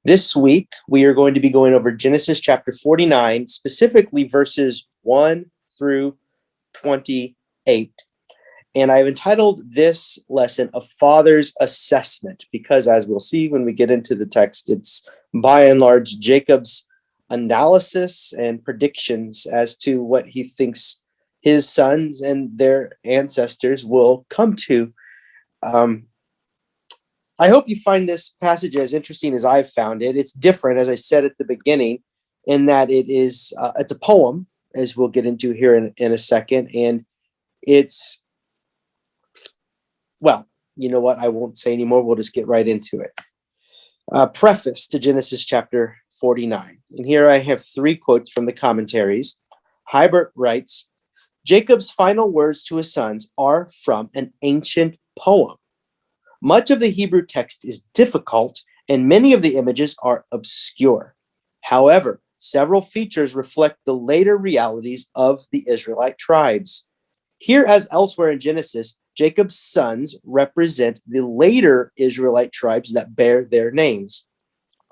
This week, we are going to be going over Genesis chapter 49, specifically verses 1 through 28. And I've entitled this lesson A Father's Assessment because, as we'll see when we get into the text, it's by and large Jacob's analysis and predictions as to what he thinks his sons and their ancestors will come to. I hope you find this passage as interesting as I've found it. It's different, as I said at the beginning, in that it's a poem, as we'll get into here in a second. And it's, well, you know what? I won't say anymore. We'll just get right into it. Preface to Genesis chapter 49. And here I have 3 quotes from the commentaries. Hybert writes, Jacob's final words to his sons are from an ancient poem. Much of the Hebrew text is difficult, and many of the images are obscure. However, several features reflect the later realities of the Israelite tribes. Here, as elsewhere in Genesis, Jacob's sons represent the later Israelite tribes that bear their names.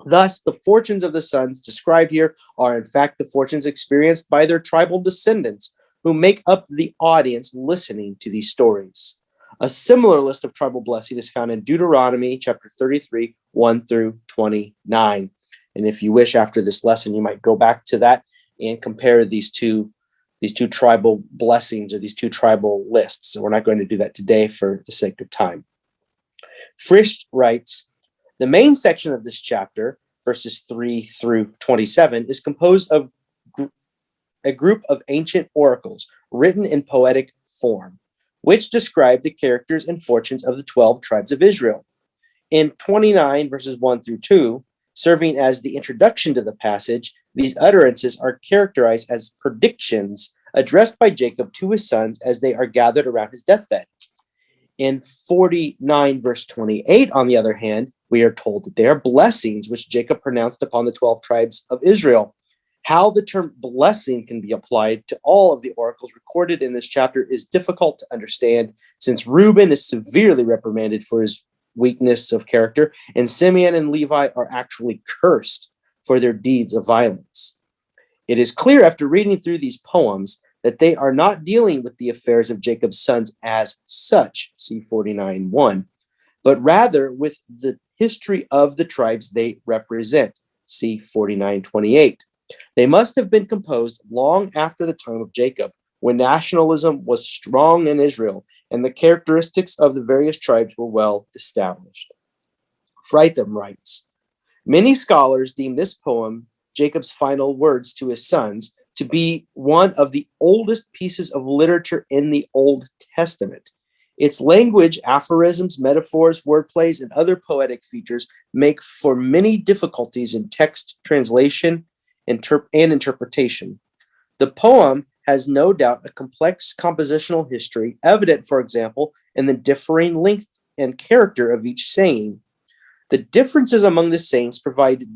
Thus, the fortunes of the sons described here are, in fact, the fortunes experienced by their tribal descendants, who make up the audience listening to these stories. A similar list of tribal blessing is found in Deuteronomy chapter 33, 1 through 29. And if you wish, after this lesson, you might go back to that and compare these two tribal blessings or these 2 tribal lists. So we're not going to do that today for the sake of time. Frisch writes, the main section of this chapter, verses 3 through 27, is composed of a group of ancient oracles written in poetic form, which describe the characters and fortunes of the 12 tribes of Israel. In 29, verses 1 through 2, serving as the introduction to the passage, these utterances are characterized as predictions addressed by Jacob to his sons as they are gathered around his deathbed. In 49, verse 28, on the other hand, we are told that they are blessings which Jacob pronounced upon the 12 tribes of Israel. How the term blessing can be applied to all of the oracles recorded in this chapter is difficult to understand, since Reuben is severely reprimanded for his weakness of character, and Simeon and Levi are actually cursed for their deeds of violence. It is clear after reading through these poems that they are not dealing with the affairs of Jacob's sons as such, see 49:1, but rather with the history of the tribes they represent, see 49:28. They must have been composed long after the time of Jacob, when nationalism was strong in Israel and the characteristics of the various tribes were well established. Fritham writes, many scholars deem this poem, Jacob's final words to his sons, to be one of the oldest pieces of literature in the Old Testament. Its language, aphorisms, metaphors, wordplays, and other poetic features make for many difficulties in text translation and interpretation. The poem has no doubt a complex compositional history, evident, for example, in the differing length and character of each saying. The differences among the sayings provide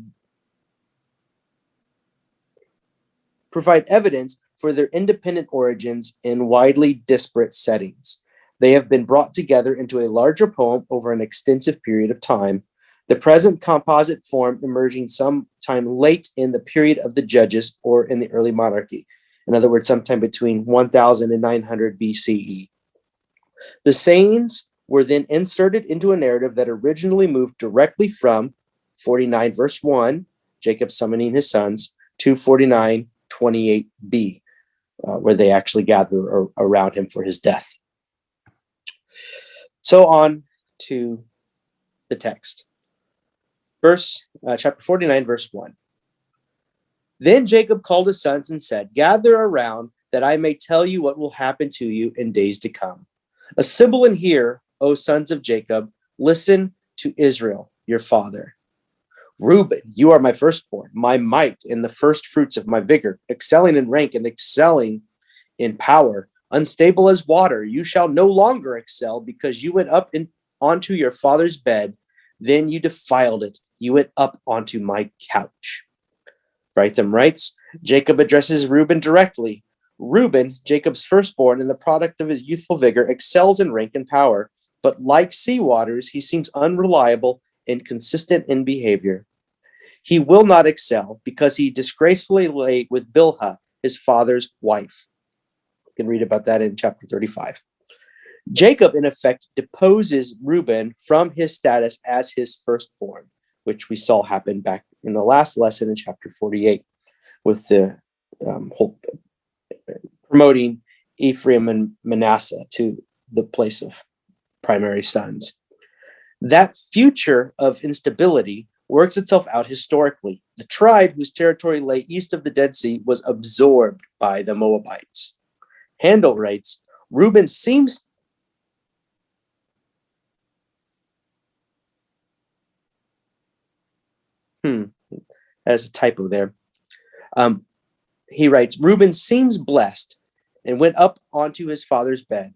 evidence for their independent origins in widely disparate settings. They have been brought together into a larger poem over an extensive period of time, the present composite form emerging sometime late in the period of the Judges or in the early monarchy. In other words, sometime between 1000 and 900 BCE. The sayings were then inserted into a narrative that originally moved directly from 49 verse 1, Jacob summoning his sons, to 49:28b, where they actually gather around him for his death. So on to the text. Chapter 49, verse 1. Then Jacob called his sons and said, gather around that I may tell you what will happen to you in days to come. Assemble and hear, O sons of Jacob, listen to Israel, your father. Reuben, you are my firstborn, my might, and the first fruits of my vigor, excelling in rank and excelling in power. Unstable as water, you shall no longer excel, because you went up onto your father's bed, then you defiled it. You went up onto my couch. Fritham writes, Jacob addresses Reuben directly. Reuben, Jacob's firstborn and the product of his youthful vigor, excels in rank and power, but like sea waters, he seems unreliable, inconsistent in behavior. He will not excel because he disgracefully lay with Bilhah, his father's wife. You can read about that in chapter 35. Jacob, in effect, deposes Reuben from his status as his firstborn, which we saw happen back in the last lesson in chapter 48 with the whole promoting Ephraim and Manasseh to the place of primary sons. That future of instability works itself out historically. The tribe whose territory lay east of the Dead Sea was absorbed by the Moabites. Handel writes, Reuben seems as a typo there. He writes, Reuben seems blessed and went up onto his father's bed.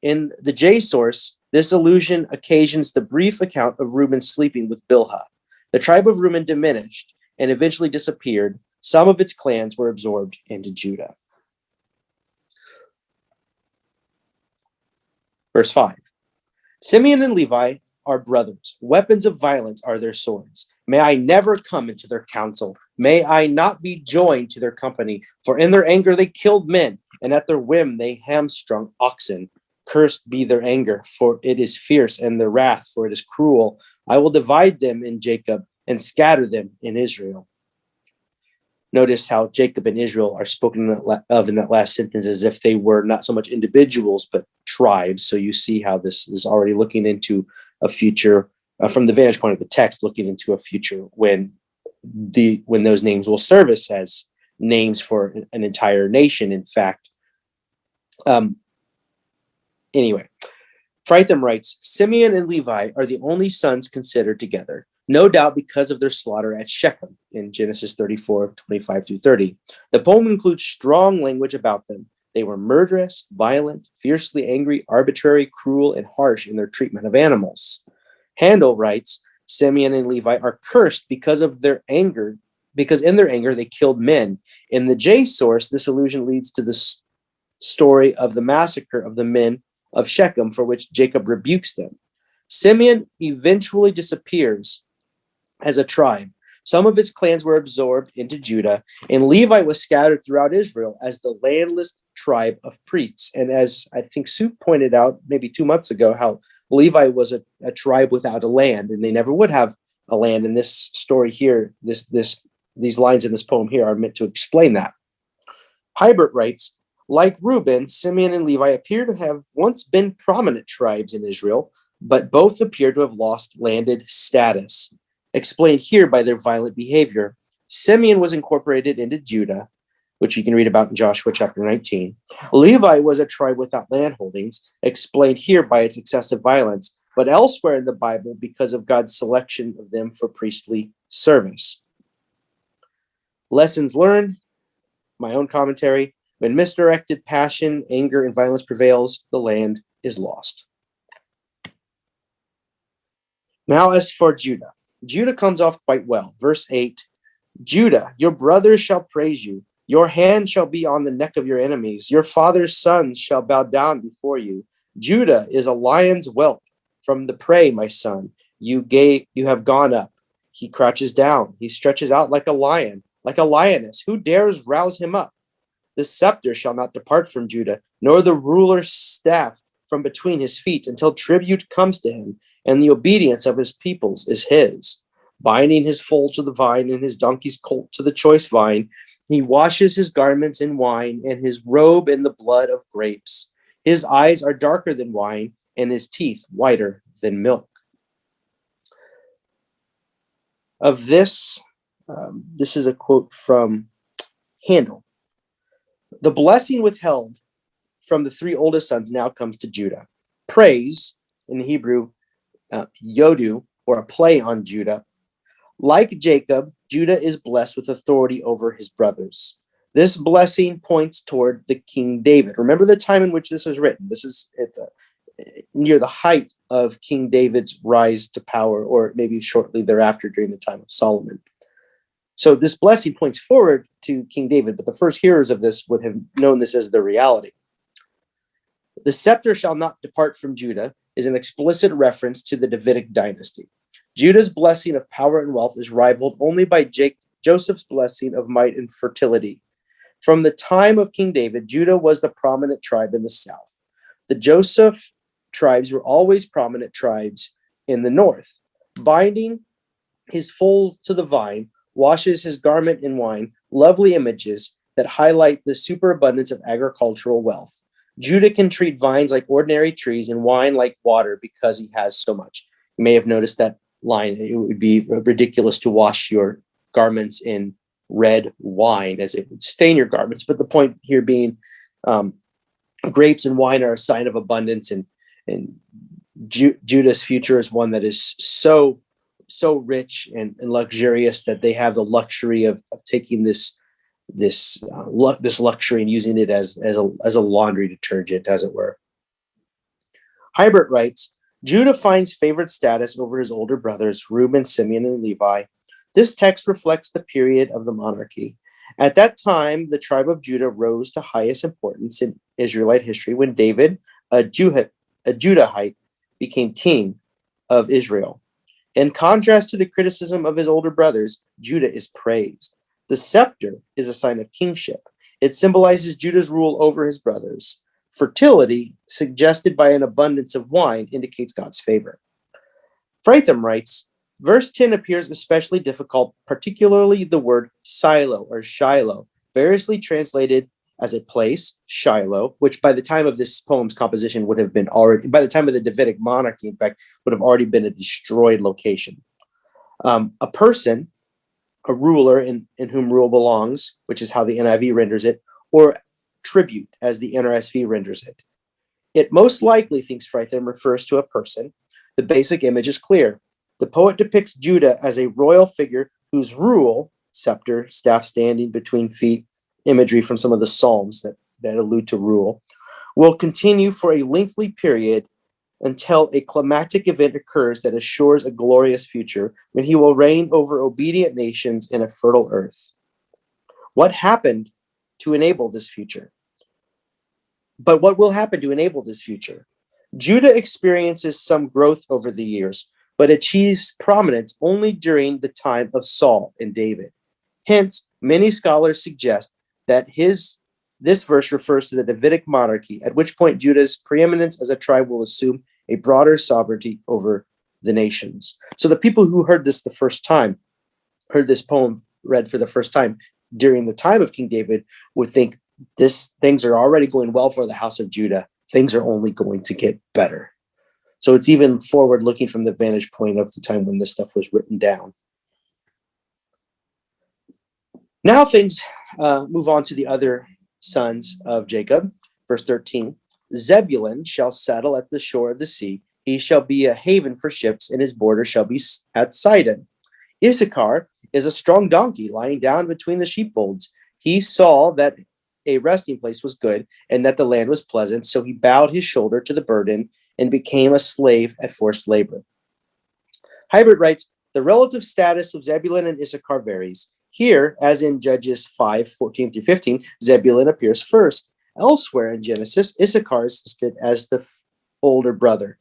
In the J source, this allusion occasions the brief account of Reuben sleeping with Bilhah. The tribe of Reuben diminished and eventually disappeared. Some of its clans were absorbed into Judah. Verse 5. Simeon and Levi are brothers. Weapons of violence are their swords. May I never come into their counsel. May I not be joined to their company. For in their anger they killed men, and at their whim they hamstrung oxen. Cursed be their anger, for it is fierce, and their wrath, for it is cruel. I will divide them in Jacob and scatter them in Israel. Notice how Jacob and Israel are spoken of in that last sentence as if they were not so much individuals, but tribes. So you see how this is already looking into a future, from the vantage point of the text, looking into a future when those names will service as names for an entire nation. In fact, anyway, Fritham writes, Simeon and Levi are the only sons considered together, no doubt because of their slaughter at Shechem in Genesis 34, 25 through 30. The poem includes strong language about them. They were murderous, violent, fiercely angry, arbitrary, cruel, and harsh in their treatment of animals. Handel writes, Simeon and Levi are cursed because of their anger, because in their anger they killed men. In the J source, this allusion leads to the story of the massacre of the men of Shechem, for which Jacob rebukes them. Simeon eventually disappears as a tribe. Some of its clans were absorbed into Judah, and Levi was scattered throughout Israel as the landless tribe of priests. And as I think Sue pointed out maybe 2 months ago, how Levi was a tribe without a land, and they never would have a land. And this story here, these lines in this poem here are meant to explain that. Hybert writes, like Reuben, Simeon and Levi appear to have once been prominent tribes in Israel, but both appear to have lost landed status, explained here by their violent behavior. Simeon was incorporated into Judah, which you can read about in Joshua chapter 19. Levi was a tribe without landholdings, explained here by its excessive violence, but elsewhere in the Bible because of God's selection of them for priestly service. Lessons learned, my own commentary. When misdirected passion, anger, and violence prevails, the land is lost. Now, as for Judah, Judah comes off quite well. Verse 8, Judah, your brothers shall praise you. Your hand shall be on the neck of your enemies. Your father's sons shall bow down before you. Judah is a lion's whelp from the prey, my son. You have gone up. He crouches down. He stretches out like a lion, like a lioness. Who dares rouse him up? The scepter shall not depart from Judah, nor the ruler's staff from between his feet, until tribute comes to him, and the obedience of his peoples is his. Binding his foal to the vine, and his donkey's colt to the choice vine, he washes his garments in wine, and his robe in the blood of grapes. His eyes are darker than wine, and his teeth whiter than milk. Of this, this is a quote from Handel. The blessing withheld from the three oldest sons now comes to Judah. Praise, in Hebrew, yodu, or a play on Judah. Like Jacob, Judah is blessed with authority over his brothers. This blessing points toward the King David. Remember the time in which this was written. This is near the height of King David's rise to power, or maybe shortly thereafter during the time of Solomon. So this blessing points forward to King David, but the first hearers of this would have known this as the reality. The scepter shall not depart from Judah is an explicit reference to the Davidic dynasty. Judah's blessing of power and wealth is rivaled only by Joseph's blessing of might and fertility. From the time of King David, Judah was the prominent tribe in the south. The Joseph tribes were always prominent tribes in the north. Binding his foal to the vine, washes his garment in wine, lovely images that highlight the superabundance of agricultural wealth. Judah can treat vines like ordinary trees and wine like water because he has so much. You may have noticed that line. It would be ridiculous to wash your garments in red wine, as it would stain your garments. But the point here being, grapes and wine are a sign of abundance, and Judah's future is one that is so rich and luxurious that they have the luxury of taking this luxury and using it as a laundry detergent, as it were. Hybert writes, Judah finds favored status over his older brothers, Reuben, Simeon, and Levi. This text reflects the period of the monarchy. At that time, the tribe of Judah rose to highest importance in Israelite history when David, a Judahite, became king of Israel. In contrast to the criticism of his older brothers, Judah is praised. The scepter is a sign of kingship. It symbolizes Judah's rule over his brothers. Fertility, suggested by an abundance of wine, indicates God's favor. Fritham writes, verse 10 appears especially difficult, particularly the word Silo or Shiloh, variously translated as a place, Shiloh, which by the time of this poem's composition would have been already, by the time of the Davidic monarchy, in fact, would have already been a destroyed location. A person, a ruler in whom rule belongs, which is how the NIV renders it, or tribute, as the NRSV renders it. It most likely, thinks Fritham, refers to a person. The basic image is clear. The poet depicts Judah as a royal figure whose rule, scepter, staff standing between feet, imagery from some of the Psalms that allude to rule, will continue for a lengthy period until a climactic event occurs that assures a glorious future when he will reign over obedient nations in a fertile earth. What happened to enable this future? But what will happen to enable this future? Judah experiences some growth over the years, but achieves prominence only during the time of Saul and David. Hence, many scholars suggest that this verse refers to the Davidic monarchy, at which point Judah's preeminence as a tribe will assume a broader sovereignty over the nations. So the people who heard this heard this poem read for the first time during the time of King David, would think things are already going well for the house of Judah. Things are only going to get better. So it's even forward looking from the vantage point of the time when this stuff was written down. Now things move on to the other sons of Jacob. Verse 13, Zebulun shall settle at the shore of the sea. He shall be a haven for ships, and his border shall be at Sidon. Issachar is a strong donkey lying down between the sheepfolds. He saw that a resting place was good and that the land was pleasant, so he bowed his shoulder to the burden and became a slave at forced labor. Hybert writes, the relative status of Zebulun and Issachar varies. Here, as in Judges 5:14 through 15, Zebulun appears first. Elsewhere in Genesis, Issachar is listed as the older brother.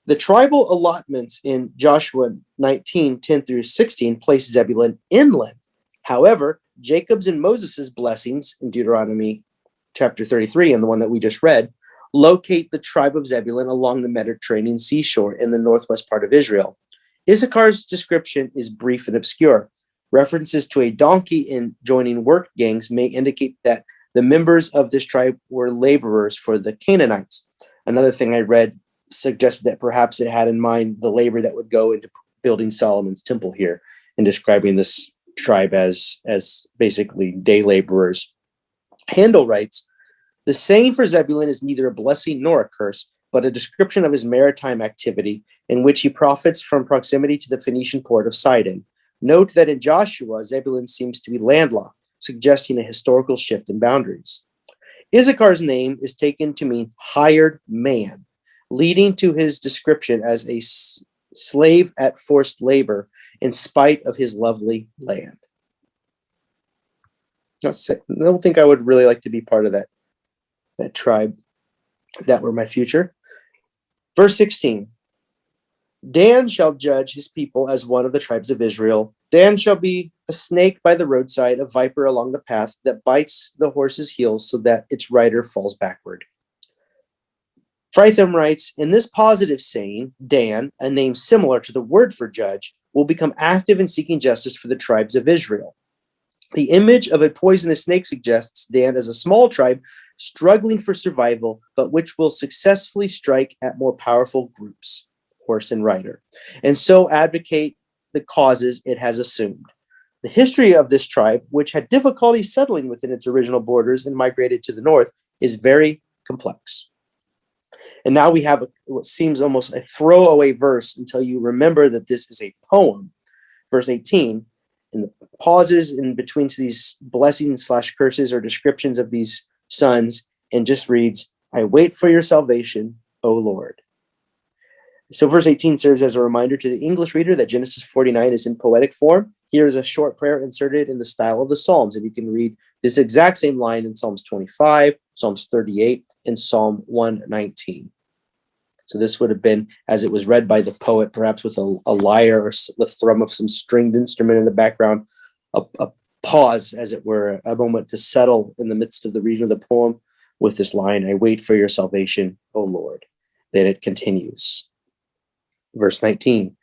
The tribal allotments in Joshua 19:10 through 16 place Zebulun inland. However, Jacob's and Moses' blessings in Deuteronomy chapter 33, and the one that we just read, locate the tribe of Zebulun along the Mediterranean seashore in the northwest part of Israel. Issachar's description is brief and obscure. References to a donkey in joining work gangs may indicate that the members of this tribe were laborers for the Canaanites. Another thing I read suggested that perhaps it had in mind the labor that would go into building Solomon's temple here, and describing this tribe as basically day laborers. Handel writes, the saying for Zebulun is neither a blessing nor a curse, but a description of his maritime activity in which he profits from proximity to the Phoenician port of Sidon. Note that in Joshua, Zebulun seems to be landlocked, suggesting a historical shift in boundaries. Issachar's name is taken to mean hired man, leading to his description as a slave at forced labor in spite of his lovely land. I don't think I would really like to be part of that tribe if that were my future. Verse 16, Dan shall judge his people as one of the tribes of Israel. Dan shall be a snake by the roadside, a viper along the path that bites the horse's heels so that its rider falls backward. Fritham writes, in this positive saying, Dan, a name similar to the word for judge, will become active in seeking justice for the tribes of Israel. The image of a poisonous snake suggests Dan as a small tribe struggling for survival, but which will successfully strike at more powerful groups, horse and rider, and so advocate the causes it has assumed. The history of this tribe, which had difficulty settling within its original borders and migrated to the north, is very complex. And now we have what seems almost a throwaway verse until you remember that this is a poem. Verse 18, and the pauses in between these blessings / curses or descriptions of these sons, and just reads, I wait for your salvation, O Lord. So verse 18 serves as a reminder to the English reader that Genesis 49 is in poetic form. Here is a short prayer inserted in the style of the Psalms, and you can read this exact same line in Psalms 25, Psalms 38, and Psalm 119. So this would have been as it was read by the poet, perhaps with a lyre or the thrum of some stringed instrument in the background, a pause, as it were, a moment to settle in the midst of the reading of the poem with this line, I wait for your salvation, O Lord. Then it continues. Verse 19,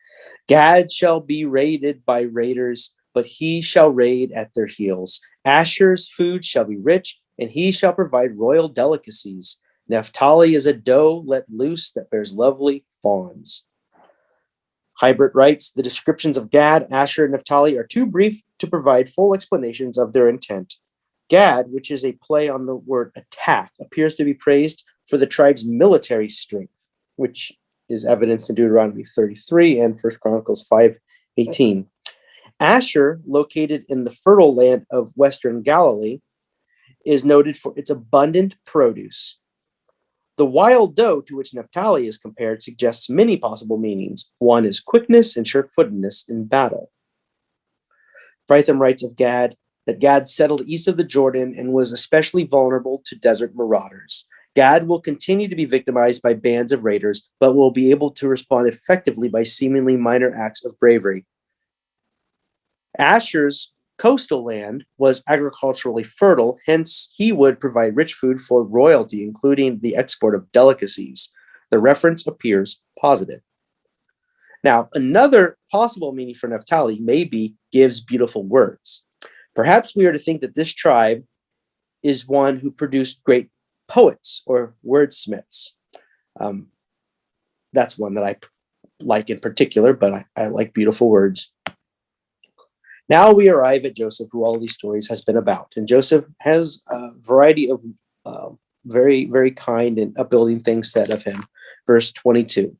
Gad shall be raided by raiders, but he shall raid at their heels. Asher's food shall be rich, and he shall provide royal delicacies. Naphtali is a doe let loose that bears lovely fawns. Hybert writes, the descriptions of Gad, Asher, and Naphtali are too brief to provide full explanations of their intent. Gad, which is a play on the word attack, appears to be praised for the tribe's military strength, which is evidenced in Deuteronomy 33 and 1 Chronicles 5:18. Asher, located in the fertile land of western Galilee, is noted for its abundant produce. The wild doe to which Naphtali is compared suggests many possible meanings. One is quickness and sure-footedness in battle. Fritham writes of Gad that Gad settled east of the Jordan and was especially vulnerable to desert marauders. Gad will continue to be victimized by bands of raiders, but will be able to respond effectively by seemingly minor acts of bravery. Asher's coastal land was agriculturally fertile, hence he would provide rich food for royalty, including the export of delicacies. The reference appears positive. Now, another possible meaning for Naphtali may be gives beautiful words. Perhaps we are to think that this tribe is one who produced great poets or wordsmiths. That's one that I like in particular, but I like beautiful words. Now we arrive at Joseph, who all these stories has been about. And Joseph has a variety of very, very kind and upbuilding things said of him. Verse 22.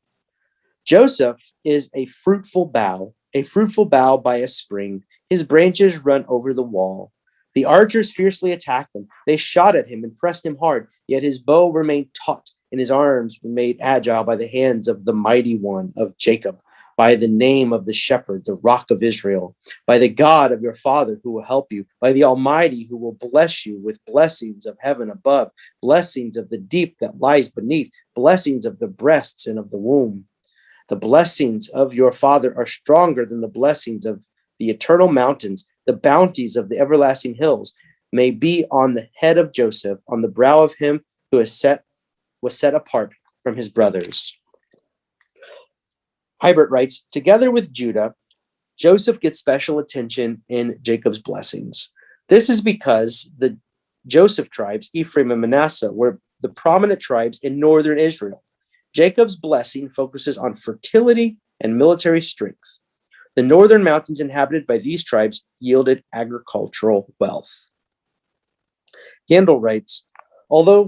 Joseph is a fruitful bough by a spring. His branches run over the wall. The archers fiercely attacked him. They shot at him and pressed him hard, yet his bow remained taut, and his arms were made agile by the hands of the mighty one of Jacob, by the name of the shepherd, the rock of Israel, by the God of your father who will help you, by the Almighty who will bless you with blessings of heaven above, blessings of the deep that lies beneath, blessings of the breasts and of the womb. The blessings of your father are stronger than the blessings of the eternal mountains. The bounties of the everlasting hills may be on the head of Joseph, on the brow of him who was set apart from his brothers. Hybert writes, together with Judah, Joseph gets special attention in Jacob's blessings. This is because the Joseph tribes, Ephraim and Manasseh, were the prominent tribes in northern Israel. Jacob's blessing focuses on fertility and military strength. The northern mountains inhabited by these tribes yielded agricultural wealth. Gandel writes, although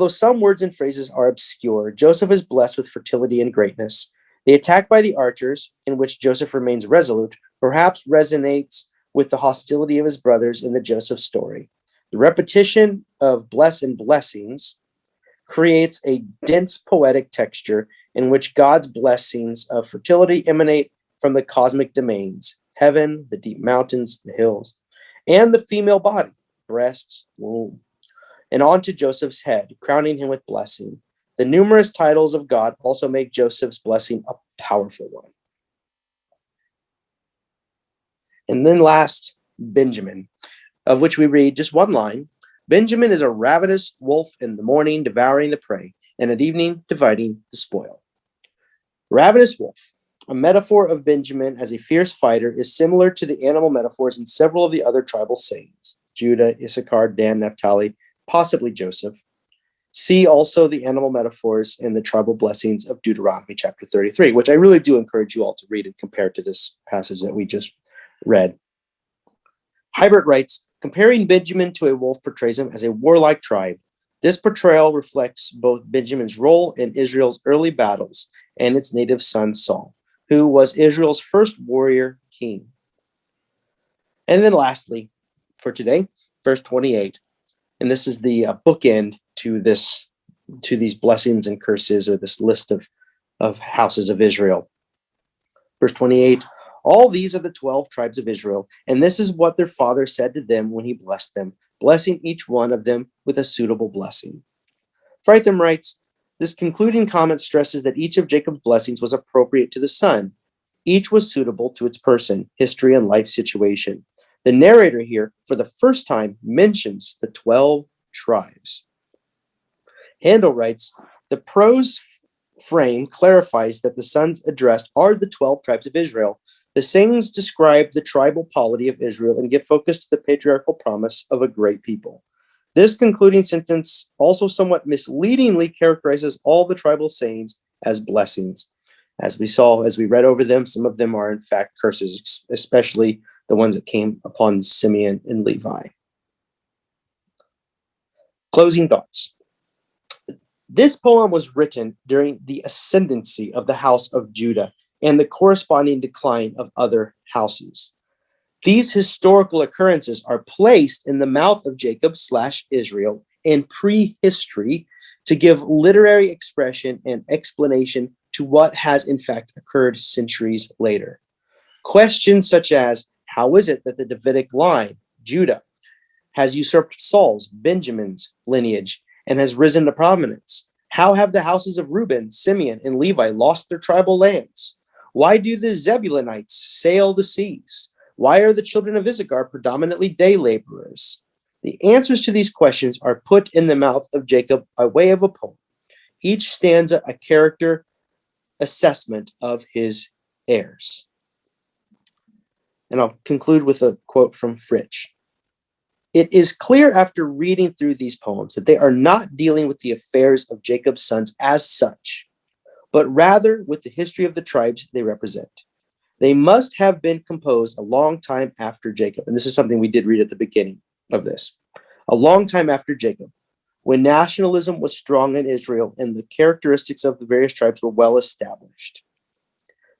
some words and phrases are obscure, Joseph is blessed with fertility and greatness. The attack by the archers, in which Joseph remains resolute, perhaps resonates with the hostility of his brothers in the Joseph story. The repetition of bless and blessings creates a dense poetic texture in which God's blessings of fertility emanate from the cosmic domains, heaven, the deep mountains, the hills, and the female body, breast, womb, and onto Joseph's head, crowning him with blessing. The numerous titles of God also make Joseph's blessing a powerful one. And then last, Benjamin, of which we read just one line. Benjamin is a ravenous wolf in the morning, devouring the prey, and at evening, dividing the spoil. Ravenous wolf, a metaphor of Benjamin as a fierce fighter, is similar to the animal metaphors in several of the other tribal sayings: Judah, Issachar, Dan, Naphtali, possibly Joseph. See also the animal metaphors in the tribal blessings of Deuteronomy chapter 33, which I really do encourage you all to read and compare to this passage that we just read. Hybert writes, comparing Benjamin to a wolf portrays him as a warlike tribe. This portrayal reflects both Benjamin's role in Israel's early battles and its native son Saul, who was Israel's first warrior king. And then lastly, for today, verse 28, and this is the bookend to these blessings and curses, or this list of houses of Israel. Verse 28, all these are the 12 tribes of Israel, and this is what their father said to them when he blessed them, blessing each one of them with a suitable blessing. Fritham writes, this concluding comment stresses that each of Jacob's blessings was appropriate to the son. Each was suitable to its person, history, and life situation. The narrator here, for the first time, mentions the 12 tribes. Handel writes, the prose frame clarifies that the sons addressed are the 12 tribes of Israel. The sayings describe the tribal polity of Israel and give focus to the patriarchal promise of a great people. This concluding sentence also somewhat misleadingly characterizes all the tribal sayings as blessings. As we saw, as we read over them, some of them are in fact curses, especially the ones that came upon Simeon and Levi. Closing thoughts. This poem was written during the ascendancy of the house of Judah and the corresponding decline of other houses. These historical occurrences are placed in the mouth of Jacob/Israel in prehistory to give literary expression and explanation to what has in fact occurred centuries later. Questions such as, how is it that the Davidic line, Judah, has usurped Saul's, Benjamin's lineage and has risen to prominence? How have the houses of Reuben, Simeon, and Levi lost their tribal lands? Why do the Zebulunites sail the seas? Why are the children of Issachar predominantly day laborers? The answers to these questions are put in the mouth of Jacob by way of a poem. Each stanza a character assessment of his heirs. And I'll conclude with a quote from Fritsch. It is clear after reading through these poems that they are not dealing with the affairs of Jacob's sons as such, but rather with the history of the tribes they represent. They must have been composed a long time after Jacob, and this is something we did read at the beginning of this, a long time after Jacob, when nationalism was strong in Israel and the characteristics of the various tribes were well established.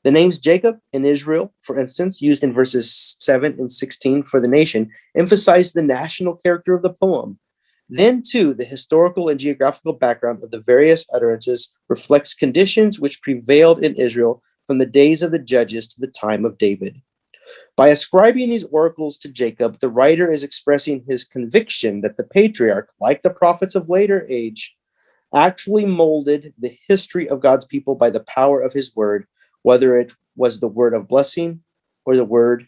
The names Jacob and Israel, for instance, used in verses 7 and 16 for the nation, emphasize the national character of the poem. Then, too, the historical and geographical background of the various utterances reflects conditions which prevailed in Israel from the days of the judges to the time of David. By ascribing these oracles to Jacob, the writer is expressing his conviction that the patriarch, like the prophets of later age, actually molded the history of God's people by the power of his word, whether it was the word of blessing or the word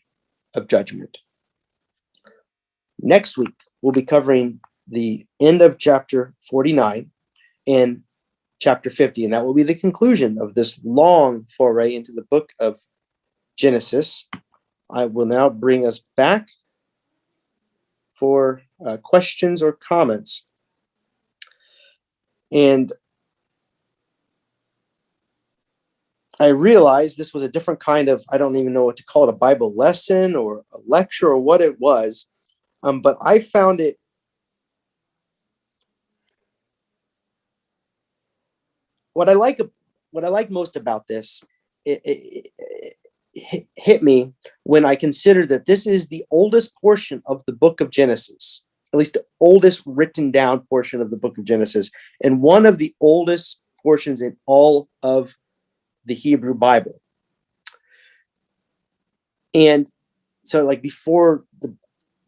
of judgment. Next week, we'll be covering the end of chapter 49 and chapter 50, and that will be the conclusion of this long foray into the book of Genesis. I will now bring us back for questions or comments. And I realized this was a different kind of, I don't even know what to call it, a Bible lesson or a lecture or what it was, but I found it what I like most about this, it hit me when I considered that this is the oldest portion of the book of Genesis, at least the oldest written down portion of the book of Genesis, and one of the oldest portions in all of the Hebrew Bible. And so, like, before the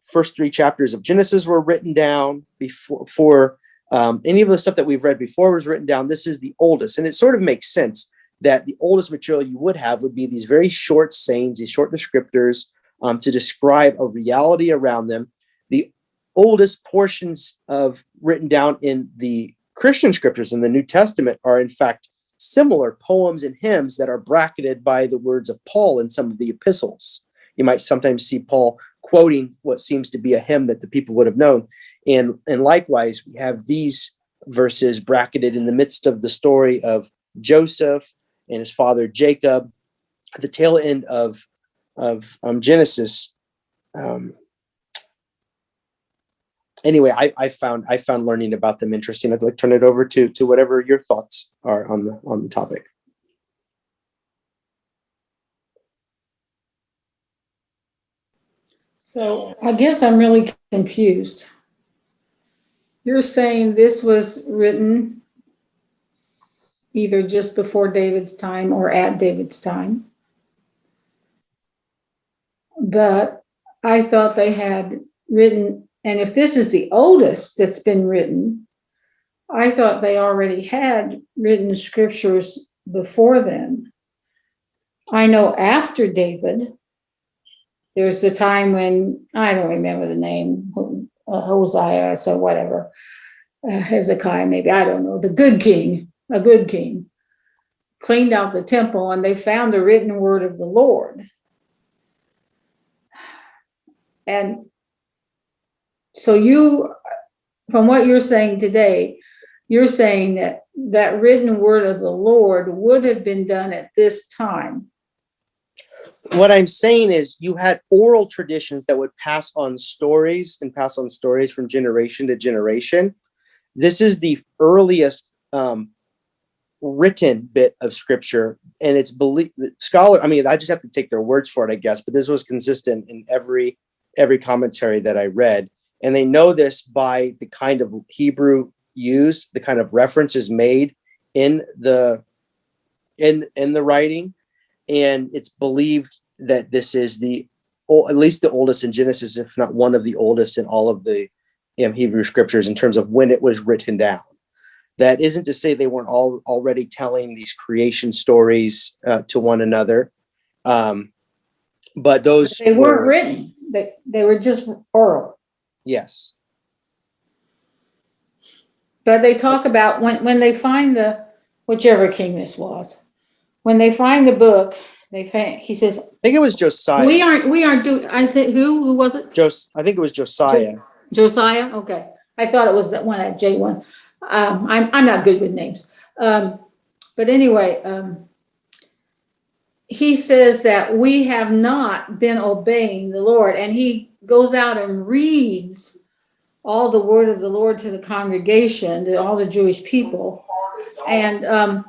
first 3 chapters of Genesis were written down, before Any of the stuff that we've read before was written down. This is the oldest, and it sort of makes sense that the oldest material you would have would be these very short sayings, these short descriptors to describe a reality around them. The oldest portions of written down in the Christian scriptures in the New Testament are in fact similar poems and hymns that are bracketed by the words of Paul in some of the epistles. You might sometimes see Paul quoting what seems to be a hymn that the people would have known. And likewise, we have these verses bracketed in the midst of the story of Joseph and his father Jacob at the tail end of Genesis. Anyway, I found learning about them interesting. I'd like to turn it over to whatever your thoughts are on the topic. So I guess I'm really confused. You're saying this was written either just before David's time or at David's time. But I thought they had written, and if this is the oldest that's been written, I thought they already had written scriptures before then. I know after David, there's the time when, I don't remember the name, Hosea, so whatever, Hezekiah, maybe, I don't know, a good king, cleaned out the temple, and they found the written word of the Lord. And so from what you're saying today, you're saying that written word of the Lord would have been done at this time. What I'm saying is you had oral traditions that would pass on stories from generation to generation. This is the earliest written bit of scripture, and it's I just have to take their words for it, I guess, but this was consistent in every commentary that I read. And they know this by the kind of Hebrew used, the kind of references made in the writing. And it's believed that this is at least the oldest in Genesis, if not one of the oldest in all of the Hebrew scriptures in terms of when it was written down. That isn't to say they weren't already telling these creation stories to one another. But they weren't written. They were just oral. Yes. But they talk about when they find whichever king this was, when they find the book, he says, I think it was Josiah. We aren't doing, I think, who was it? I think it was Josiah. Josiah? Okay. I thought it was that one at J1. I'm not good with names. But anyway, he says that we have not been obeying the Lord, and he goes out and reads all the word of the Lord to the congregation, to all the Jewish people. And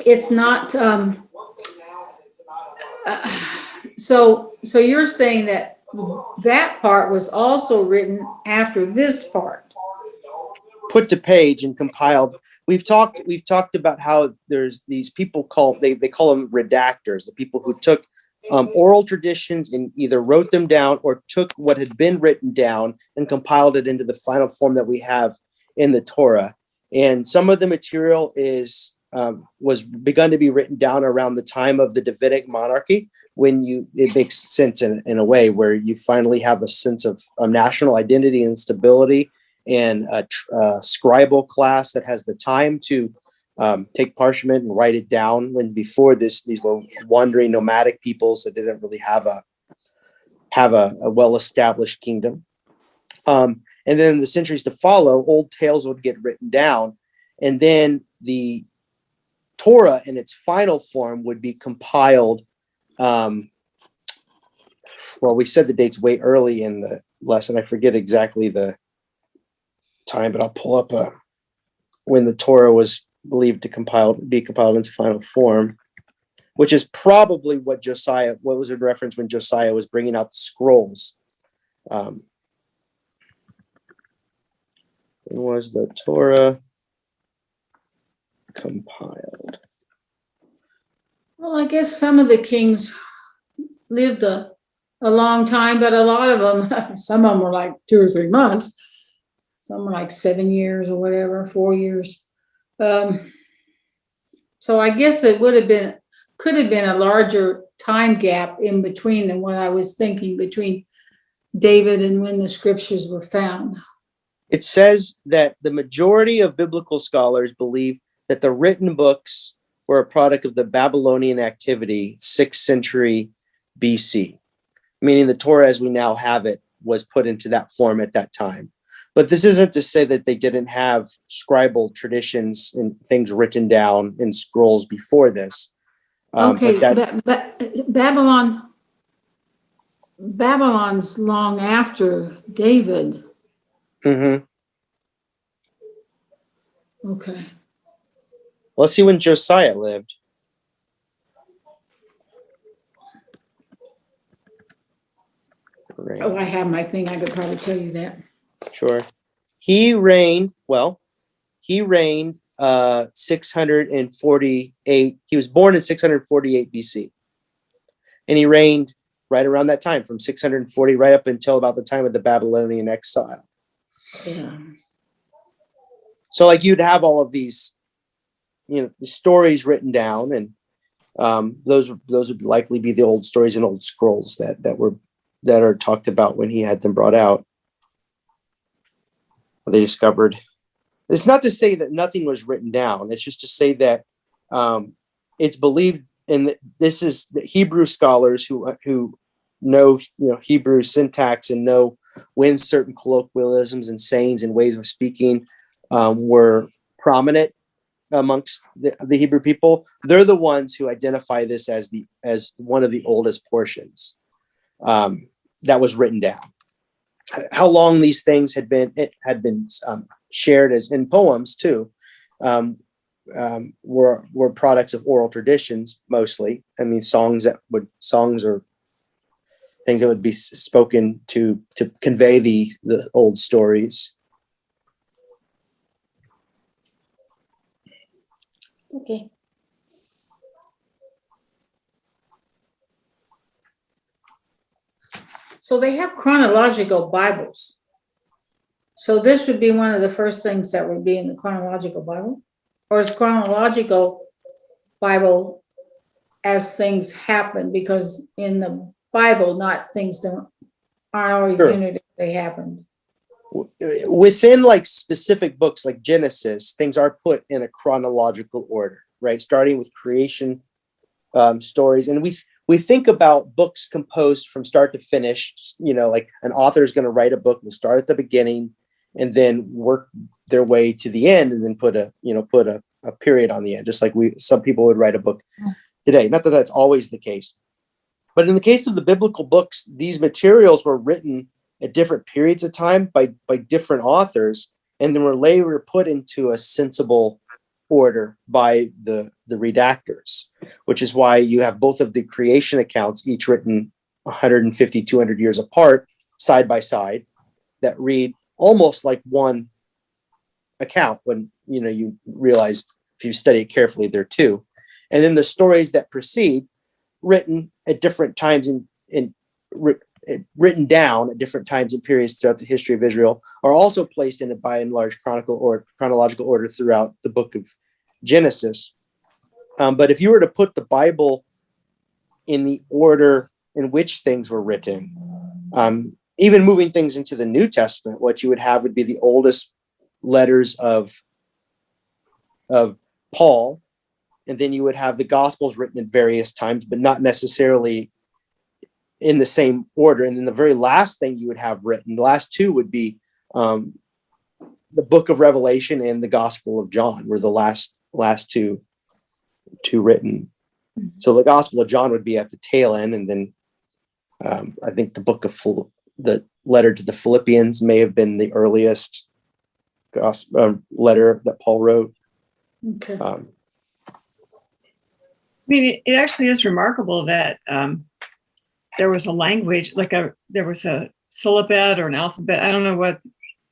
it's not, so you're saying that part was also written after this part. Put to page and compiled. We've talked about how there's these people they call them redactors, the people who took oral traditions and either wrote them down or took what had been written down and compiled it into the final form that we have in the Torah. And some of the material was begun to be written down around the time of the Davidic monarchy, when it makes sense in a way where you finally have a sense of national identity and stability, and a scribal class that has the time to take parchment and write it down, when before these were wandering nomadic peoples that didn't really have a well-established kingdom. And then in the centuries to follow, old tales would get written down, and then the Torah in its final form would be compiled. Well, we said the dates way early in the lesson. I forget exactly the time, but I'll pull up when the Torah was believed to be compiled into final form, which is probably what was in reference when Josiah was bringing out the scrolls. When was the Torah compiled? Well, I guess some of the kings lived a long time, but a lot of them, some of them were like 2 or 3 months. something like 7 years or whatever, 4 years. So I guess it could have been a larger time gap in between than what I was thinking between David and when the scriptures were found. It says that the majority of biblical scholars believe that the written books were a product of the Babylonian activity, 6th century BC, meaning the Torah as we now have it was put into that form at that time. But this isn't to say that they didn't have scribal traditions and things written down in scrolls before this. Okay, but Babylon's long after David. Mm-hmm. Okay. Let's see when Josiah lived. Oh, I have my thing. I could probably tell you that. Sure. He reigned 648. He was born in 648 BC. And he reigned right around that time, from 640 right up until about the time of the Babylonian exile. Yeah. So like you'd have all of these, stories written down, and those would likely be the old stories and old scrolls that are talked about when he had them brought out. They discovered. It's not to say that nothing was written down. It's just to say that it's believed, and this is the Hebrew scholars who know Hebrew syntax and know when certain colloquialisms and sayings and ways of speaking were prominent amongst the Hebrew people. They're the ones who identify this as one of the oldest portions that was written down. How long these things had been shared as in poems too, were products of oral traditions mostly. I mean, songs or things that would be spoken to convey the old stories. Okay. So they have chronological Bibles. So this would be one of the first things that would be in the chronological Bible, or is chronological Bible as things happen? Because in the Bible, not things aren't always Sure. entered as they happened. Within like specific books like Genesis, things are put in a chronological order, right? Starting with creation stories. And we think about books composed from start to finish, like an author is going to write a book, will start at the beginning and then work their way to the end, and then put a period on the end, just like some people would write a book today. Not that that's always the case, but in the case of the biblical books, these materials were written at different periods of time by different authors, and then were later put into a sensible order by the redactors, which is why you have both of the creation accounts, each written 150, 200 years apart, side by side, that read almost like one account when you realize, if you study it carefully, they're two. And then the stories that precede, written at different times written down at different times and periods throughout the history of Israel, are also placed in a by and large chronological order throughout the book of Genesis. But if you were to put the Bible in the order in which things were written, even moving things into the New Testament, what you would have would be the oldest letters of Paul, and then you would have the Gospels written at various times, but not necessarily in the same order. And then the very last thing you would have written, the last two would be the book of Revelation and the Gospel of John were the last two written. So the Gospel of John would be at the tail end, and then I think the letter to the Philippians may have been the earliest letter that Paul wrote. Okay. I mean, it actually is remarkable that there was a language, there was a syllabus or an alphabet. I don't know what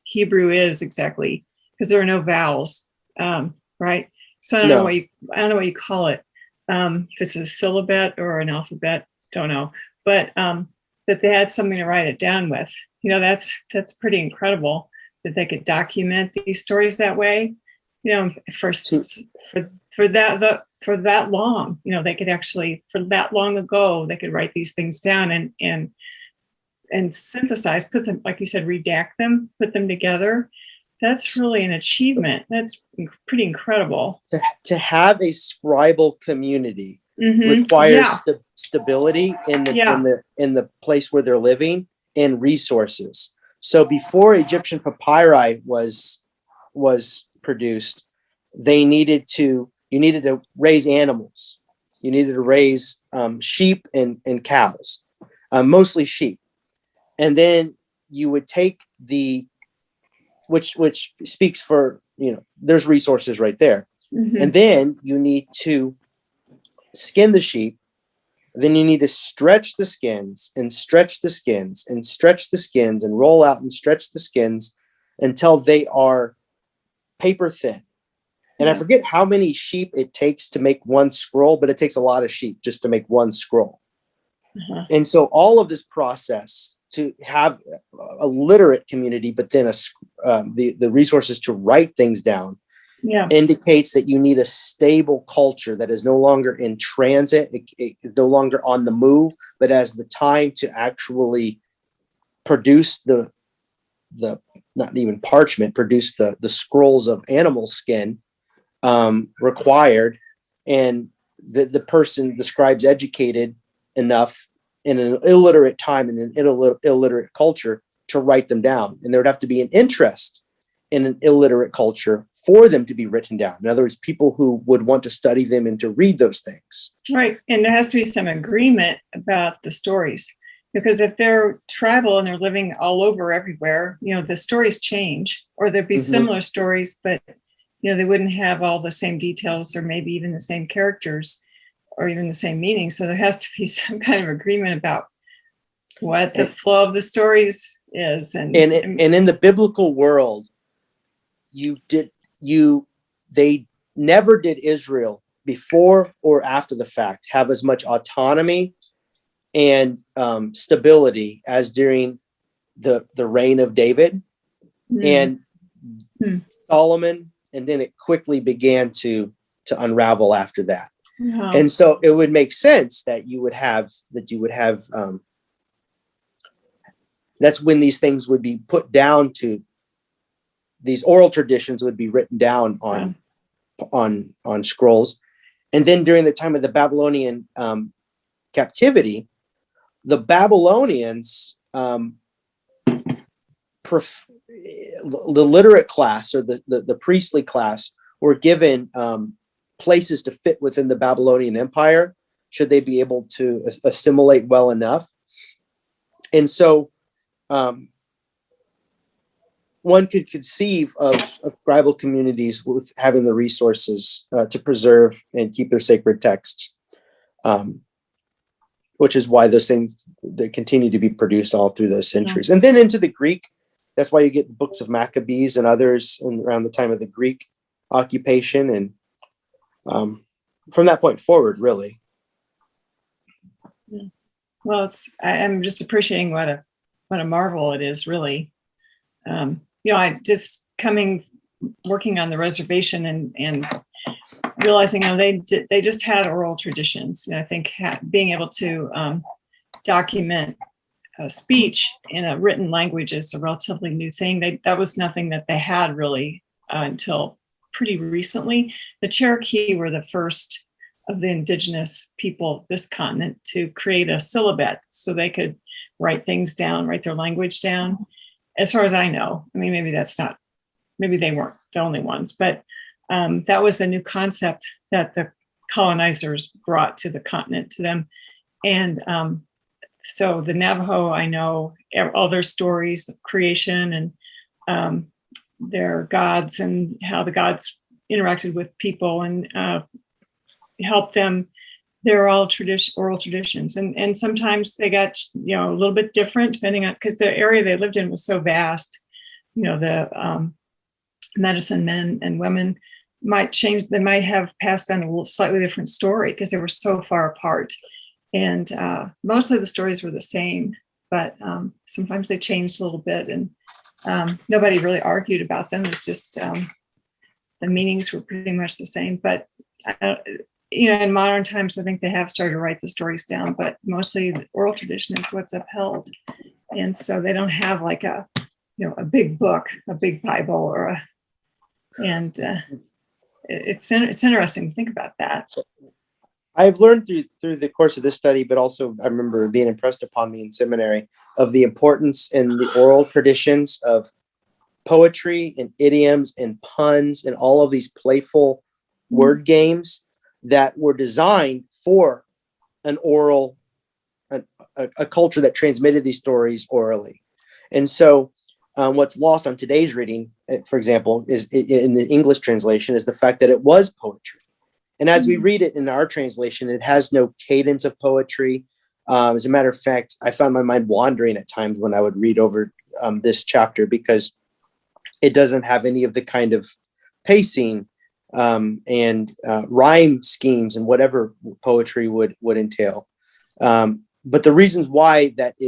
Hebrew is exactly, because there are no vowels, right? So I don't know what you call it. If it's a syllabus or an alphabet, don't know. But that they had something to write it down with. That's pretty incredible that they could document these stories that way. For that long, they could actually, for that long ago, they could write these things down and synthesize, put them, like you said, redact them, put them together. That's really an achievement. That's pretty incredible. To have a scribal community Mhm. requires Yeah. stability in the Yeah. in the place where they're living and resources. So before Egyptian papyri was produced, you needed to raise animals. You needed to raise sheep and cows, mostly sheep, and then you would take which speaks for, there's resources right there. Mhm. And then you need to skin the sheep. Then you need to stretch the skins and stretch the skins and stretch the skins and roll out and stretch the skins until they are paper thin. And I Yeah. forget how many sheep it takes to make one scroll, but it takes a lot of sheep just to make one scroll. Uh-huh. And so all of this process to have a literate community, but then the resources to write things down, Yeah. indicates that you need a stable culture that is no longer in transit, it no longer on the move, but has the time to actually produce the not even parchment, produce the scrolls of animal skin required, and the person, the scribe's educated enough in an illiterate time, in an illiterate culture, to write them down. And there would have to be an interest in an illiterate culture for them to be written down. In other words, people who would want to study them and to read those things. Right. And there has to be some agreement about the stories, because if they're tribal and they're living all over everywhere, the stories change, or there'd be Mhm. similar stories, but they wouldn't have all the same details, or maybe even the same characters, or even the same meaning. So there has to be some kind of agreement about what the flow of the stories is. And in the biblical world, they never did Israel, before or after the fact, have as much autonomy and stability as during the reign of David and Solomon, and then it quickly began to unravel after that. Wow. And so it would make sense that you would have that's when these things would be put down, to these oral traditions would be written down on scrolls. And then during the time of the Babylonian captivity, the Babylonians, the literate class, or the priestly class, were given places to fit within the Babylonian Empire, should they be able to assimilate well enough. And so one could conceive of tribal communities with having the resources to preserve and keep their sacred texts, which is why those things, they continue to be produced all through those centuries. And then into the Greek, that's why you get the books of Maccabees and others around the time of the Greek occupation, and from that point forward, really. Well, I'm just appreciating what a marvel it is, really. I just working on the reservation and realizing, they just had oral traditions. I think being able to document speech in a written language is a relatively new thing. That was nothing that they had really until pretty recently. The Cherokee were the first of the indigenous people of this continent to create a syllabet so they could write things down, write their language down. As far as I know, maybe they weren't the only ones, but that was a new concept that the colonizers brought to the continent, to them. And so the Navajo, I know all their stories of creation and their gods, and how the gods interacted with people and helped them. They're all oral traditions. And sometimes they got, a little bit different depending on, because the area they lived in was so vast, the medicine men and women might change. They might have passed on a slightly different story because they were so far apart. And most of the stories were the same, but sometimes they changed a little bit. And Nobody really argued about them. It's just the meanings were pretty much the same. But in modern times, I think they have started to write the stories down, but mostly the oral tradition is what's upheld. And so they don't have like a big book, a big Bible, it's interesting to think about that. I've learned through the course of this study, but also I remember being impressed upon me in seminary of the importance in the oral traditions of poetry and idioms and puns and all of these playful word games that were designed for an oral, a culture that transmitted these stories orally. And so what's lost on today's reading, for example, is in the English translation, is the fact that it was poetry. And as we read it in our translation, it has no cadence of poetry. As a matter of fact, I found my mind wandering at times when I would read over this chapter because it doesn't have any of the kind of pacing and rhyme schemes and whatever poetry would entail. But the reasons why it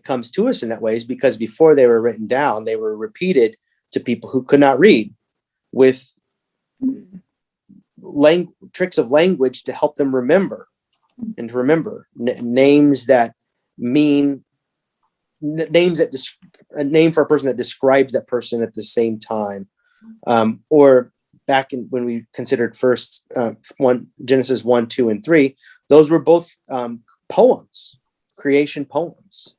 comes to us in that way is because before they were written down, they were repeated to people who could not read with tricks of language to help them remember and to remember names that mean names that a name for a person that describes that person at the same time. Or back when we considered first Genesis 1, 2, and 3, those were both poems, creation poems,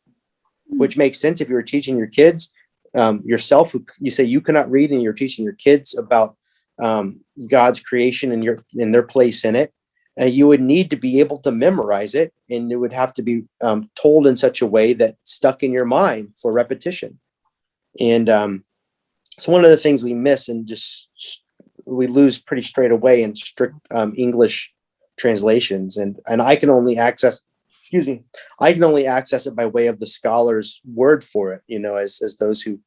which makes sense if you were teaching your kids yourself. You say you cannot read, and you're teaching your kids about God's creation and their place in it. You would need to be able to memorize it, and it would have to be told in such a way that stuck in your mind for repetition. And so one of the things we miss and just we lose pretty straight away in strict English translations, and I can only access it by way of the scholar's word for it, as those who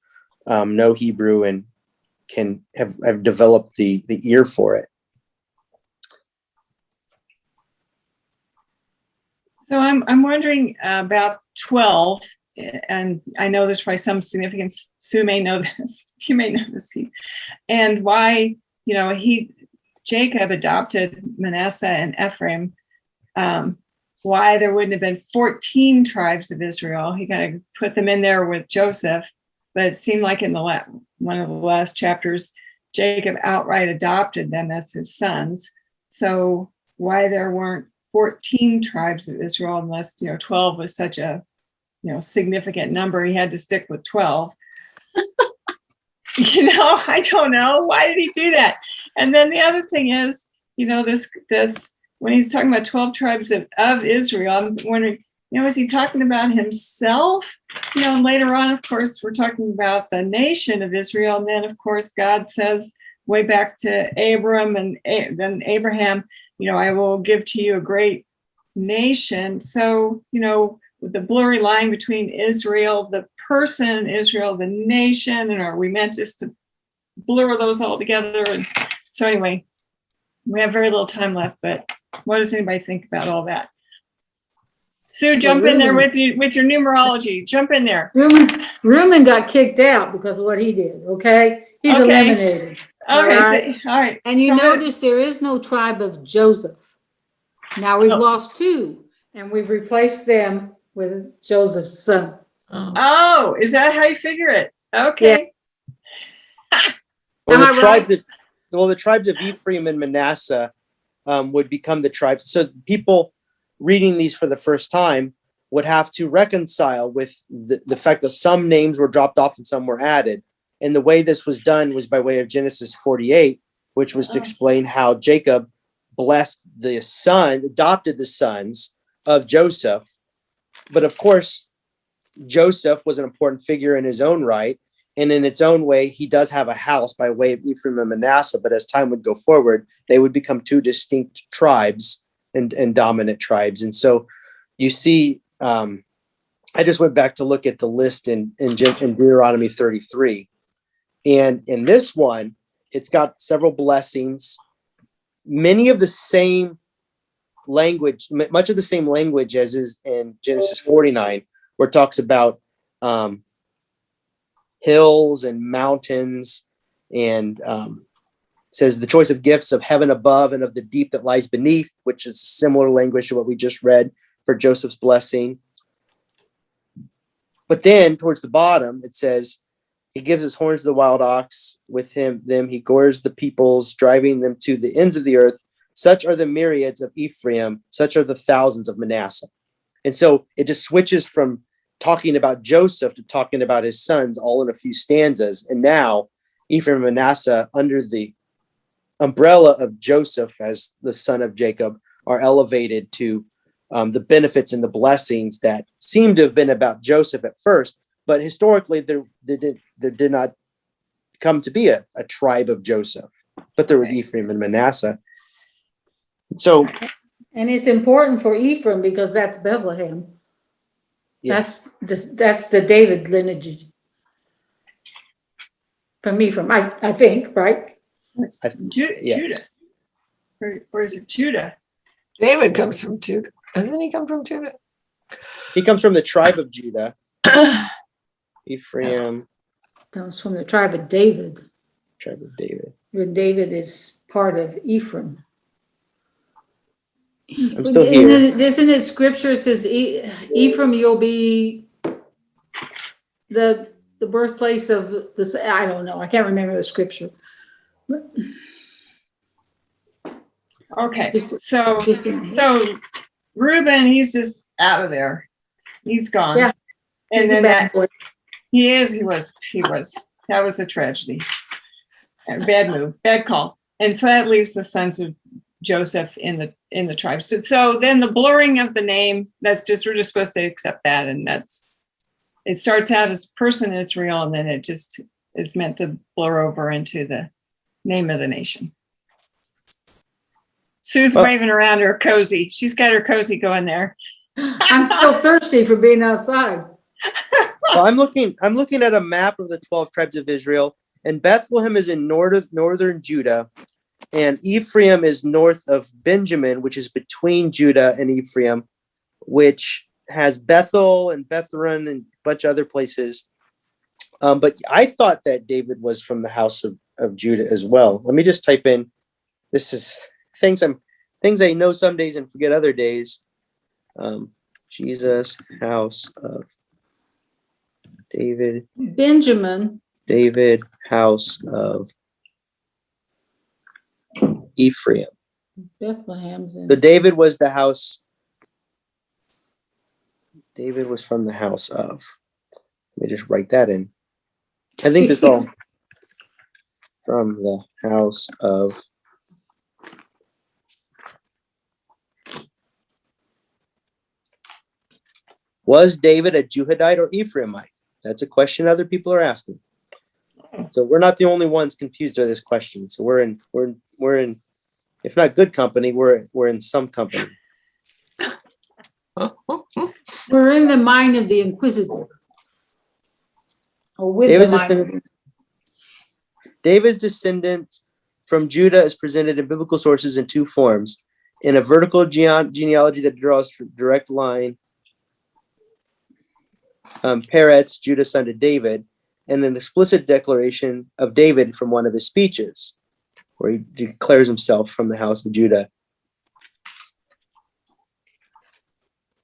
know Hebrew and can have developed the ear for it. So I'm wondering about 12, and I know there's probably some significance. Sue may know this. You may know this. And why, Jacob adopted Manasseh and Ephraim. Why there wouldn't have been 14 tribes of Israel. He kind of put them in there with Joseph, but it seemed like in one of the last chapters, Jacob outright adopted them as his sons. So why there weren't 14 tribes of Israel, unless 12 was such a significant number, he had to stick with 12. I don't know, why did he do that? And then the other thing is, this when he's talking about 12 tribes of Israel, I'm wondering, is he talking about himself? And later on, of course, we're talking about the nation of Israel, and then of course God says way back to Abram and then Abraham, I will give to you a great nation. So, with the blurry line between Israel, the person, Israel, the nation, and are we meant just to blur those all together? And so anyway, we have very little time left, but what does anybody think about all that? Sue, jump in there with your numerology. Jump in there. Reuben got kicked out because of what he did, okay? He's eliminated. Okay, all right. And notice there is no tribe of Joseph. Now we've lost 2, and we've replaced them with Joseph's son. Oh, is that how you figure it? Okay. Yeah. Well, the tribes of Ephraim and Manasseh would become the tribes. So people reading these for the first time would have to reconcile with the fact that some names were dropped off and some were added. And the way this was done was by way of Genesis 48, which was to explain how Jacob adopted the sons of Joseph. But of course, Joseph was an important figure in his own right. And in its own way, he does have a house by way of Ephraim and Manasseh. But as time would go forward, they would become 2 distinct tribes and dominant tribes. And so you see, I just went back to look at the list in Deuteronomy 33. And in this one, it's got several blessings, many of the same language, much of the same language as is in Genesis 49, where it talks about hills and mountains, and says the choice of gifts of heaven above and of the deep that lies beneath, which is similar language to what we just read for Joseph's blessing. But then towards the bottom, it says, he gives his horns to the wild ox. With them he gores the peoples, driving them to the ends of the earth. Such are the myriads of Ephraim, such are the thousands of Manasseh. And so it just switches from talking about Joseph to talking about his sons all in a few stanzas. And now Ephraim and Manasseh, under the umbrella of Joseph as the son of Jacob, are elevated to the benefits and the blessings that seem to have been about Joseph at first, but historically there did not come to be a tribe of Joseph, but there was Ephraim and Manasseh. So, And it's important for Ephraim because that's Bethlehem. yeah. That's the David lineage. From Ephraim, I think, right? It's Yes. Judah. Or is it Judah? David comes from Judah. Doesn't he come from Judah? He comes from the tribe of Judah. Ephraim, Comes from the tribe of David. tribe of David. Where David is part of Ephraim. I'm still here. Isn't it scripture says Ephraim, you'll be the birthplace of this? I don't know. I can't remember the scripture. Okay, Just- so Reuben, he's just out of there. He's gone. Yeah. And He's a then bad boy. he was. That was a tragedy. A bad move, bad call. And so that leaves the sons of Joseph in the tribes. So then the blurring of the name, we're just supposed to accept that. And it starts out as person Israel, and then it just is meant to blur over into the name of the nation. Sue's waving around her cozy. She's got her cozy going there. I'm still thirsty for being outside. Well, I'm looking at a map of the 12 tribes of Israel, and Bethlehem is in northern Judah, and Ephraim is north of Benjamin, which is between Judah and Ephraim, which has Bethel and Bethlehem and a bunch of other places. But I thought that David was from the house of Judah as well. Let me just type in. This is things I know some days and forget other days. Jesus, house of David. Benjamin. David, house of Ephraim. Bethlehem's in. So David was the house. David was from the house of. Let me just write that in. I think that's all. From the house of. Was David a Jehudite or Ephraimite? That's a question other people are asking. So we're not the only ones confused by this question. So we're in, if not good company, we're in some company. We're in the mind of the inquisitive. Or with David's the mind. descendant, David's descendant from Judah is presented in biblical sources in two forms: in a vertical genealogy that draws from direct line, Peretz, Judah's son to David, and an explicit declaration of David from one of his speeches, where he declares himself from the house of Judah.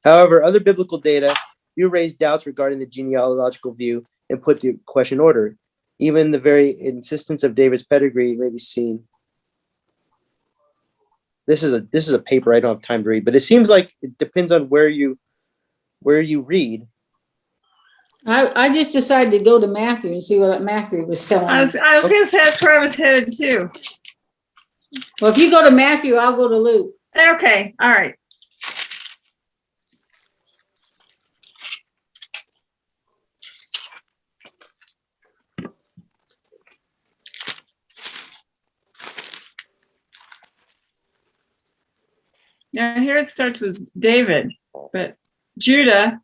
However, other biblical data do raise doubts regarding the genealogical view and put the question in order. Even the very insistence of David's pedigree may be seen. This is a paper I don't have time to read, but it seems like it depends on where you read. I just decided to go to Matthew and see what Matthew was telling I me. was going to say that's where I was headed too. Well, if you go to Matthew, I'll go to Luke. Okay, all right. Now here it starts with David, but Judah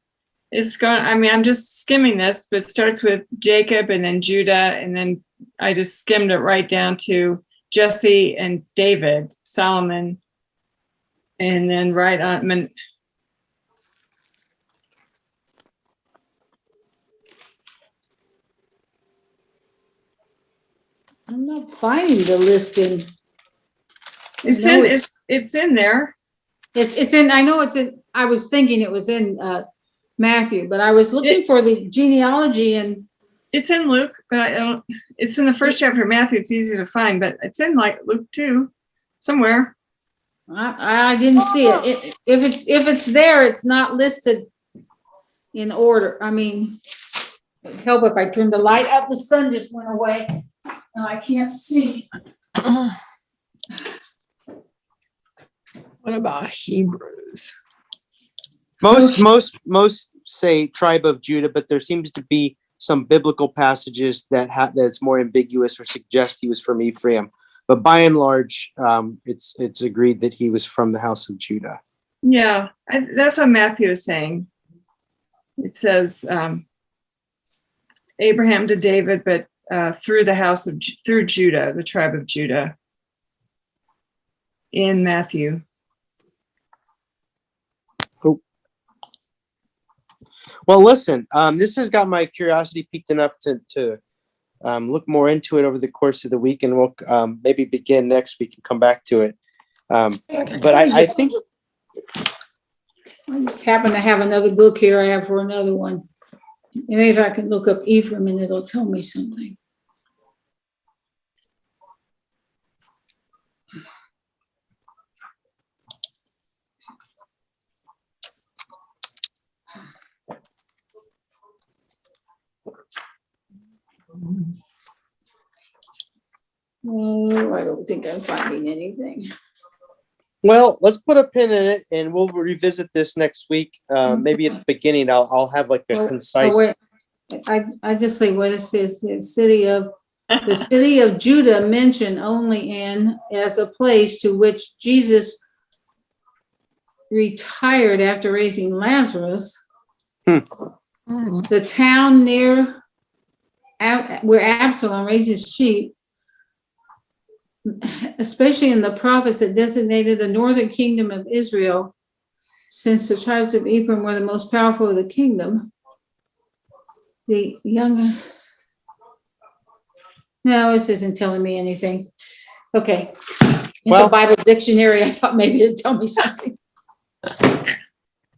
is going, I'm just skimming this, but it starts with Jacob and then Judah, and then I just skimmed it right down to Jesse and David, Solomon, and then right on. I'm not finding the list in. It's know in, it's- it's in there. It's in, I know it's in, I was thinking it was in Matthew, but I was looking for the genealogy and It's in Luke, but I don't, it's in the first chapter of Matthew. It's easy to find, but it's in like Luke too, somewhere. I didn't see it. If it's there, it's not listed in order. I mean, it'd help if I turned the light up. The sun just went away and I can't see. What about Hebrews? Most say tribe of Judah, but there seems to be some biblical passages that it's more ambiguous or suggest he was from Ephraim. But by and large, it's agreed that he was from the house of Judah. Yeah, that's what Matthew is saying. It says Abraham to David, but through the house of through Judah, the tribe of Judah, in Matthew. Well, listen, this has got my curiosity piqued enough to look more into it over the course of the week, and we'll maybe begin next week and come back to it. But I think I just happen to have another book here. I have for another one. Maybe if I can look up Ephraim and it'll tell me something. Oh, I don't think I'm finding anything. well, let's put a pin in it, and we'll revisit this next week. Maybe at the beginning, I'll have like a concise. Oh, wait. I just say what it says. The city of Judah mentioned only in as a place to which Jesus retired after raising Lazarus. Mm. The town near where Absalom raised his sheep, especially in the prophets that designated the northern kingdom of Israel, since the tribes of Ephraim were the most powerful of the kingdom. The youngest. No, this isn't telling me anything. Okay. In Well- the Bible dictionary, I thought maybe it'd tell me something.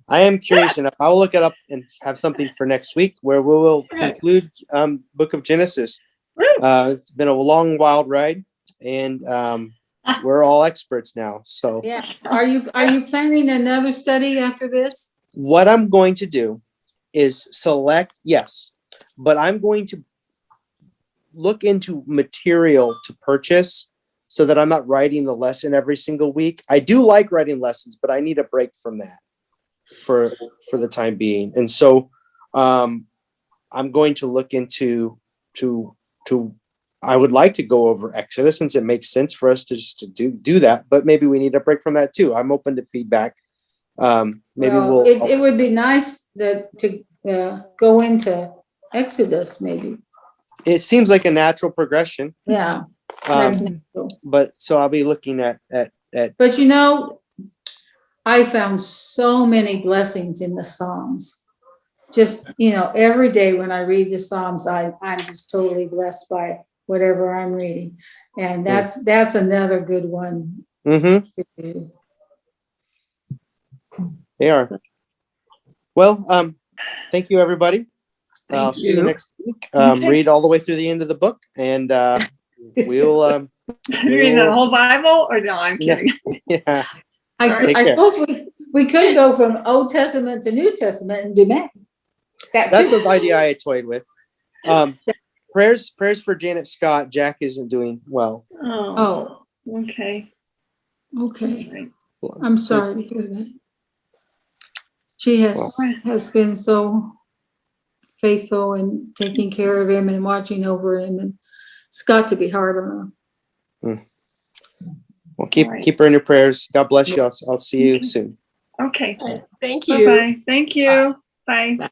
I am curious enough. I'll look it up and have something for next week where we will conclude Book of Genesis. It's been a long, wild ride, and we're all experts now. So Yeah. Are you planning another study after this? what I'm going to do is select, yes, but I'm going to look into material to purchase so that I'm not writing the lesson every single week. I do like writing lessons, but I need a break from that for the time being. And so I'm going to look into I would like to go over Exodus, since it makes sense for us to just to do that, but maybe we need a break from that too. I'm open to feedback. Maybe It would be nice to go into Exodus, maybe. it seems like a natural progression. Yeah. That's Um, natural. but so I'll be looking at But I found so many blessings in the Psalms. Just, every day when I read the Psalms, I'm just totally blessed by whatever I'm reading. And that's another good one. mhm, to do. they are. Well, thank you, everybody. I'll Thank see you you. next week. Okay. Read all the way through the end of the book, and we'll You mean the whole Bible? Or no, I'm Yeah. kidding. yeah. I Take care. suppose we could go from Old Testament to New Testament and do that. That's too. an idea I had toyed with. Prayers for Janet Scott. Jack isn't doing well. Oh, Oh, okay. okay. Right. I'm sorry to hear that. She has been so faithful and taking care of him and watching over him, and it's got to be hard on her. Well, keep All right. her in your prayers. God bless you. I'll see you soon. Okay. Thank you. Bye-bye. Thank you. Bye.